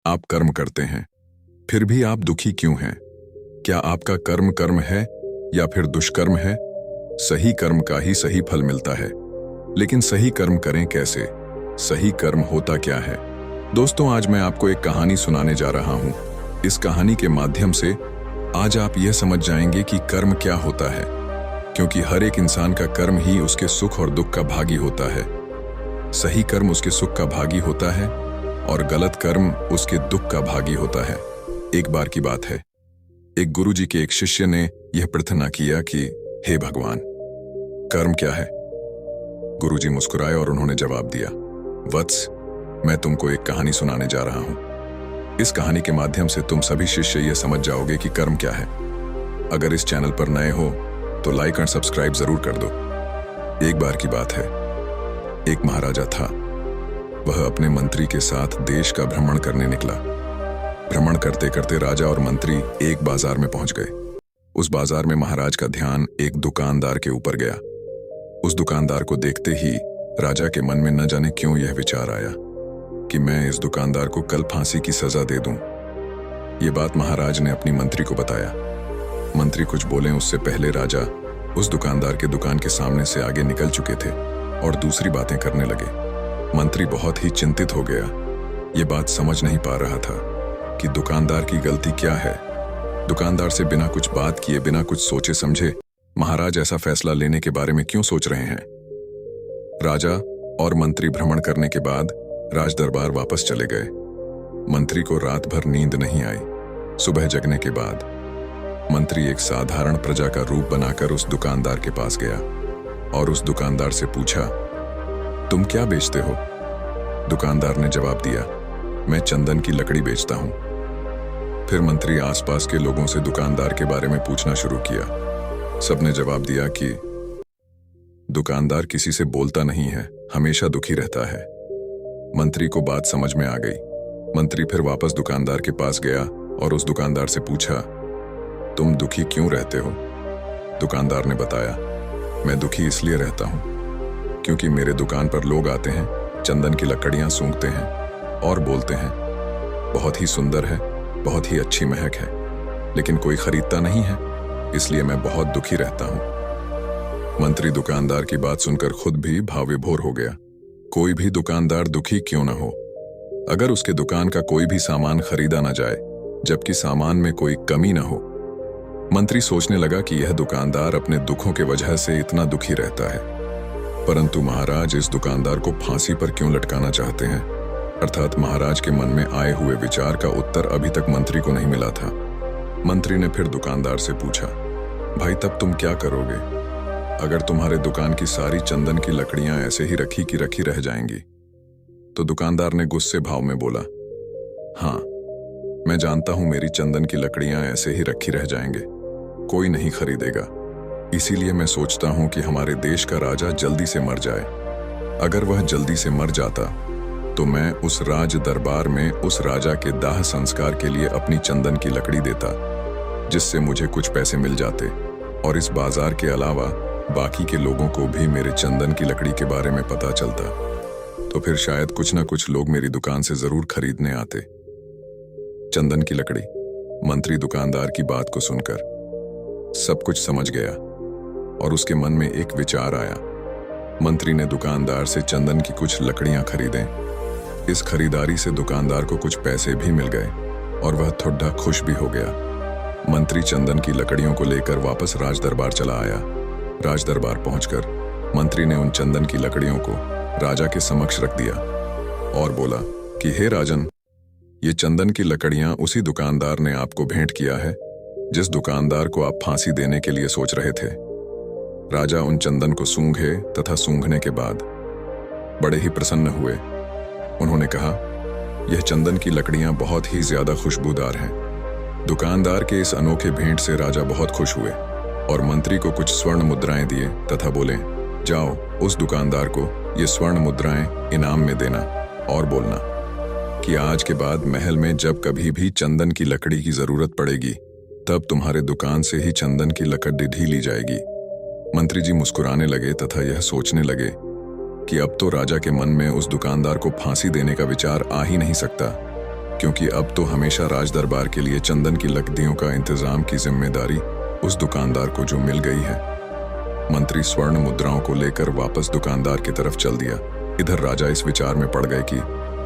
आप कर्म करते हैं, फिर भी आप दुखी क्यों हैं? क्या आपका कर्म कर्म है या फिर दुष्कर्म है? सही कर्म का ही सही फल मिलता है, लेकिन सही कर्म करें कैसे? सही कर्म होता क्या है? दोस्तों, आज मैं आपको एक कहानी सुनाने जा रहा हूं। इस कहानी के माध्यम से आज आप यह समझ जाएंगे कि कर्म क्या होता है, क्योंकि हर एक इंसान का कर्म ही उसके सुख और दुख का भागी होता है। सही कर्म उसके सुख का भागी होता है और गलत कर्म उसके दुख का भागी होता है। एक बार की बात है, एक गुरुजी के एक शिष्य ने यह प्रार्थना किया कि हे भगवान, कर्म क्या है? गुरुजी मुस्कुराए और उन्होंने जवाब दिया, वत्स, मैं तुमको एक कहानी सुनाने जा रहा हूं। इस कहानी के माध्यम से तुम सभी शिष्य यह समझ जाओगे कि कर्म क्या है। अगर इस चैनल पर नए हो तो लाइक और सब्सक्राइब जरूर कर दो। एक बार की बात है, एक महाराजा था। वह अपने मंत्री के साथ देश का भ्रमण करने निकला। भ्रमण करते करते राजा और मंत्री एक बाजार में पहुंच गए। उस बाजार में महाराज का ध्यान एक दुकानदार के ऊपर गया। उस दुकानदार को देखते ही राजा के मन में न जाने क्यों यह विचार आया कि मैं इस दुकानदार को कल फांसी की सजा दे दूं। ये बात महाराज ने अपनी मंत्री को बताया। मंत्री कुछ बोले उससे पहले राजा उस दुकानदार के दुकान के सामने से आगे निकल चुके थे और दूसरी बातें करने लगे। मंत्री बहुत ही चिंतित हो गया। ये बात समझ नहीं पा रहा था कि दुकानदार की गलती क्या है। दुकानदार से बिना कुछ बात किए, बिना कुछ सोचे समझे महाराज ऐसा फैसला लेने के बारे में क्यों सोच रहे हैं? राजा और मंत्री भ्रमण करने के बाद राज दरबार वापस चले गए। मंत्री को रात भर नींद नहीं आई। सुबह जगने के बाद मंत्री एक साधारण प्रजा का रूप बनाकर उस दुकानदार के पास गया और उस दुकानदार से पूछा, तुम क्या बेचते हो? दुकानदार ने जवाब दिया, मैं चंदन की लकड़ी बेचता हूं। फिर मंत्री आसपास के लोगों से दुकानदार के बारे में पूछना शुरू किया। सबने जवाब दिया कि दुकानदार किसी से बोलता नहीं है, हमेशा दुखी रहता है। मंत्री को बात समझ में आ गई। मंत्री फिर वापस दुकानदार के पास गया और उस दुकानदार से पूछा, तुम दुखी क्यों रहते हो? दुकानदार ने बताया, मैं दुखी इसलिए रहता हूं क्योंकि मेरे दुकान पर लोग आते हैं, चंदन की लकड़ियां सूंघते हैं और बोलते हैं, बहुत ही सुंदर है, बहुत ही अच्छी महक है, लेकिन कोई खरीदता नहीं है, इसलिए मैं बहुत दुखी रहता हूं। मंत्री दुकानदार की बात सुनकर खुद भी भाव विभोर हो गया। कोई भी दुकानदार दुखी क्यों न हो, अगर उसके दुकान का कोई भी सामान खरीदा न जाए, जबकि सामान में कोई कमी न हो। मंत्री सोचने लगा कि यह दुकानदार अपने दुखों के वजह से इतना दुखी रहता है, परंतु महाराज इस दुकानदार को फांसी पर क्यों लटकाना चाहते हैं? अर्थात महाराज के मन में आए हुए विचार का उत्तर अभी तक मंत्री को नहीं मिला था। मंत्री ने फिर दुकानदार से पूछा, भाई तब तुम क्या करोगे अगर तुम्हारे दुकान की सारी चंदन की लकड़ियां ऐसे ही रखी की रखी रह जाएंगी? तो दुकानदार ने गुस्से भाव में बोला, हाँ, मैं जानता हूं मेरी चंदन की लकड़ियां ऐसे ही रखी रह जाएंगे, कोई नहीं खरीदेगा। इसीलिए मैं सोचता हूं कि हमारे देश का राजा जल्दी से मर जाए। अगर वह जल्दी से मर जाता तो मैं उस राज दरबार में उस राजा के दाह संस्कार के लिए अपनी चंदन की लकड़ी देता, जिससे मुझे कुछ पैसे मिल जाते और इस बाजार के अलावा बाकी के लोगों को भी मेरे चंदन की लकड़ी के बारे में पता चलता, तो फिर शायद कुछ ना कुछ लोग मेरी दुकान से जरूर खरीदने आते। चंदन की लकड़ी। मंत्री दुकानदार की बात को सुनकर सब कुछ समझ गया और उसके मन में एक विचार आया। मंत्री ने दुकानदार से चंदन की कुछ लकड़ियां खरीदें। इस खरीदारी से दुकानदार को कुछ पैसे भी मिल गए और वह थोड़ा खुश भी हो गया। मंत्री चंदन की लकड़ियों को लेकर वापस राज दरबार चला आया। राज दरबार पहुंचकर मंत्री ने उन चंदन की लकड़ियों को राजा के समक्ष रख दिया और बोला कि हे राजन, ये चंदन की लकड़ियां उसी दुकानदार ने आपको भेंट किया है जिस दुकानदार को आप फांसी देने के लिए सोच रहे थे। राजा उन चंदन को सूंघे तथा सूंघने के बाद बड़े ही प्रसन्न हुए। उन्होंने कहा, यह चंदन की लकड़ियां बहुत ही ज्यादा खुशबूदार हैं। दुकानदार के इस अनोखे भेंट से राजा बहुत खुश हुए और मंत्री को कुछ स्वर्ण मुद्राएं दिए तथा बोले, जाओ उस दुकानदार को ये स्वर्ण मुद्राएं इनाम में देना और बोलना कि आज के बाद महल में जब कभी भी चंदन की लकड़ी की जरूरत पड़ेगी तब तुम्हारे दुकान से ही चंदन की लकड़ी ढी ली जाएगी। मंत्री जी मुस्कुराने लगे तथा यह सोचने लगे कि अब तो राजा के मन में उस दुकानदार को फांसी देने का विचार आ ही नहीं सकता। क्योंकि अब तो हमेशा राज दरबार के लिए चंदन की लकड़ियों का इंतजाम की जिम्मेदारी उस दुकानदार को जो मिल गई है। मंत्री स्वर्ण मुद्राओं को लेकर वापस दुकानदार की तरफ चल दिया। इधर राजा इस विचार में पड़ गए कि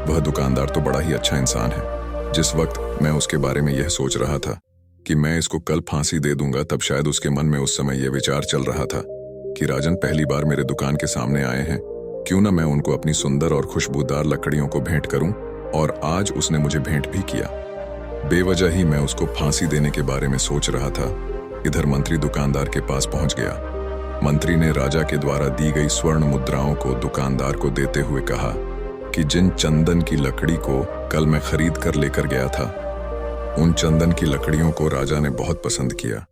वह दुकानदार तो बड़ा ही अच्छा इंसान है। जिस वक्त मैं उसके बारे में यह सोच रहा था कि मैं इसको कल फांसी दे दूंगा, तब शायद उसके मन में उस समय यह विचार चल रहा था कि राजन पहली बार मेरे दुकान के सामने आए हैं, क्यों ना मैं उनको अपनी सुंदर और खुशबूदार लकड़ियों को भेंट करूं। और आज उसने मुझे भेंट भी किया। बेवजह ही मैं उसको फांसी देने के बारे में सोच रहा था। इधर मंत्री दुकानदार के पास पहुंच गया। मंत्री ने राजा के द्वारा दी गई स्वर्ण मुद्राओं को दुकानदार को देते हुए कहा कि जिन चंदन की लकड़ी को कल मैं खरीद कर लेकर गया था, उन चंदन की लकड़ियों को राजा ने बहुत पसंद किया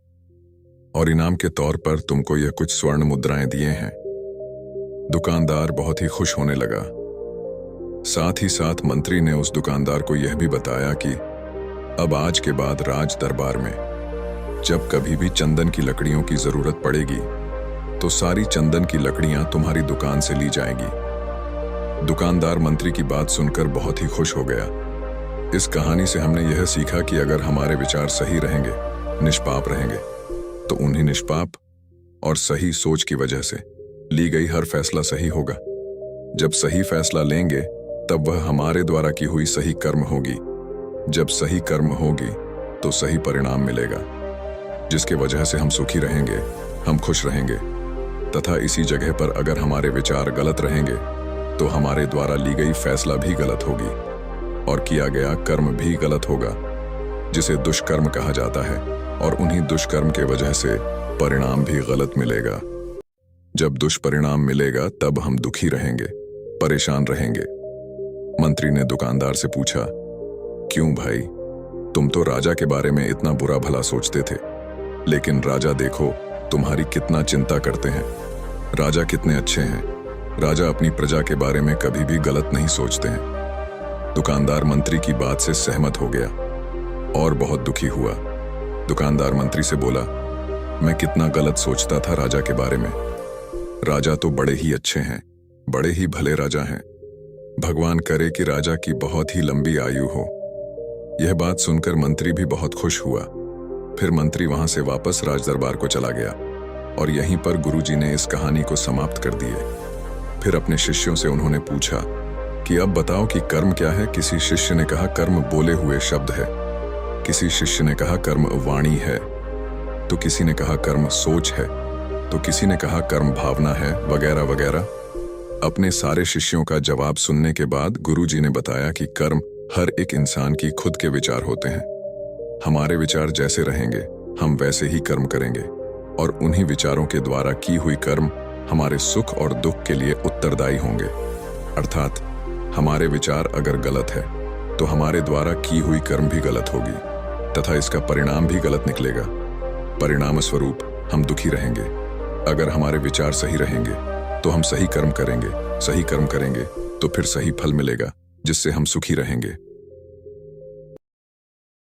और इनाम के तौर पर तुमको यह कुछ स्वर्ण मुद्राएं दिए हैं। दुकानदार बहुत ही खुश होने लगा। साथ ही साथ मंत्री ने उस दुकानदार को यह भी बताया कि अब आज के बाद राज दरबार में जब कभी भी चंदन की लकड़ियों की जरूरत पड़ेगी तो सारी चंदन की लकड़ियां तुम्हारी दुकान से ली जाएंगी। दुकानदार मंत्री की बात सुनकर बहुत ही खुश हो गया। इस कहानी से हमने यह सीखा कि अगर हमारे विचार सही रहेंगे, निष्पाप रहेंगे, तो उन्हीं निष्पाप और सही सोच की वजह से ली गई हर फैसला सही होगा। जब सही फैसला लेंगे तब वह हमारे द्वारा की हुई सही कर्म होगी। जब सही कर्म होगी तो सही परिणाम मिलेगा, जिसके वजह से हम सुखी रहेंगे, हम खुश रहेंगे। तथा इसी जगह पर अगर हमारे विचार गलत रहेंगे तो हमारे द्वारा ली गई फैसला भी गलत होगी और किया गया कर्म भी गलत होगा, जिसे दुष्कर्म कहा जाता है। और उन्हीं दुष्कर्म के वजह से परिणाम भी गलत मिलेगा। जब दुष्परिणाम मिलेगा तब हम दुखी रहेंगे, परेशान रहेंगे। मंत्री ने दुकानदार से पूछा, क्यों भाई, तुम तो राजा के बारे में इतना बुरा भला सोचते थे, लेकिन राजा देखो तुम्हारी कितना चिंता करते हैं। राजा कितने अच्छे हैं। राजा अपनी प्रजा के बारे में कभी भी गलत नहीं सोचते हैं। दुकानदार मंत्री की बात से सहमत हो गया और बहुत दुखी हुआ। दुकानदार मंत्री से बोला, मैं कितना गलत सोचता था राजा के बारे में। राजा तो बड़े ही अच्छे हैं, बड़े ही भले राजा हैं। भगवान करे कि राजा की बहुत ही लंबी आयु हो। यह बात सुनकर मंत्री भी बहुत खुश हुआ। फिर मंत्री वहां से वापस राज दरबार को चला गया और यहीं पर गुरुजी ने इस कहानी को समाप्त कर दिए। फिर अपने शिष्यों से उन्होंने पूछा कि अब बताओ कि कर्म क्या है। किसी शिष्य ने कहा कर्म बोले हुए शब्द है, किसी शिष्य ने कहा कर्म वाणी है, तो किसी ने कहा कर्म सोच है, तो किसी ने कहा कर्म भावना है, वगैरह वगैरह। अपने सारे शिष्यों का जवाब सुनने के बाद गुरुजी ने बताया कि कर्म हर एक इंसान की खुद के विचार होते हैं। हमारे विचार जैसे रहेंगे हम वैसे ही कर्म करेंगे और उन्हीं विचारों के द्वारा की हुई कर्म हमारे सुख और दुख के लिए उत्तरदायी होंगे। अर्थात हमारे विचार अगर गलत है तो हमारे द्वारा की हुई कर्म भी गलत होगी तथा इसका परिणाम भी गलत निकलेगा। परिणाम स्वरूप हम दुखी रहेंगे। अगर हमारे विचार सही रहेंगे तो हम सही कर्म करेंगे, सही कर्म करेंगे तो फिर सही फल मिलेगा, जिससे हम सुखी रहेंगे।